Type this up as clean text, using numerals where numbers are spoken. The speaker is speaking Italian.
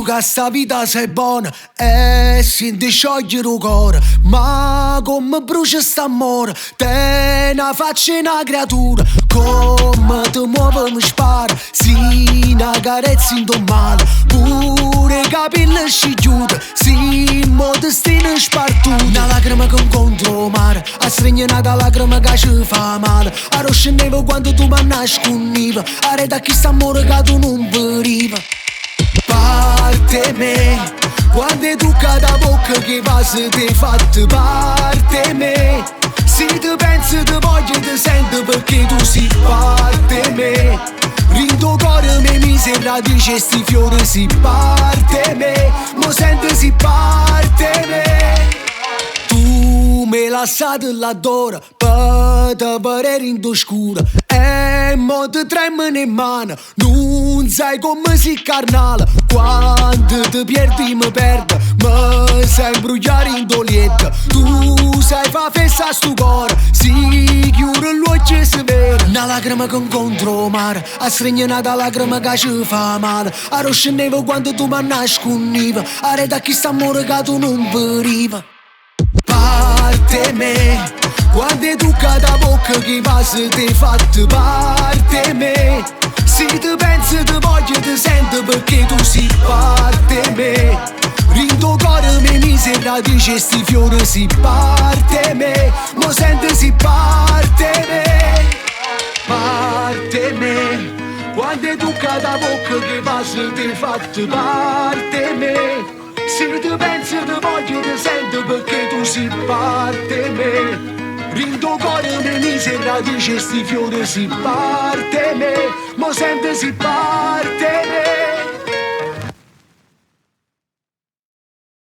che sta vita sei buona e senti sciogliere il cuore, ma come brucia st'amore, te ne faccia una creatura, come ti muove mi spara, si una carezza in tuo male, pure i capelli si chiude, si il mio destino spartuto. Una lacrima che incontro mare, a stregnata lacrima che ci fa male, a roscendevo quando tu mi nascondivi, a rete a chi st'amore che tu non veniva. Parte me, quando tu cada bocca che va se ti fatti parte me, se ti pensi ti voglio ti sento perché tu sei parte me, rindo cuore me mise radice sti fiori si parte me, mo sento si parte me. Tu me lasciate l'adoro per te parere in scura e mo ti tremano in mano, non sai come si carnale, quando ti perdi mi perdo, mi sai imbrugliare in dolietta, tu sai fa festa a sto cuore, si chiude l'occhio e si vede, una lacrima che incontro mare, a stregnata lacrima che ci fa male, a roscendevo quando tu mi nascondivi, a rete a chi st'amore che tu non veniva. Parte me, quando tu cada bocca che va se ti fatti parte me, se ti pensi ti voglio ti sento perché tu sei parte me, rindo cuore me mise radice sti fiori si parte me, mo sento si parte me. Parte me, quando tu cada bocca che va se ti fatti parte me, se ti pensi ti voglio ti sento perché tu sei parte me, rindo cuore me mise radice sti fiori si parte me, mo sento si parte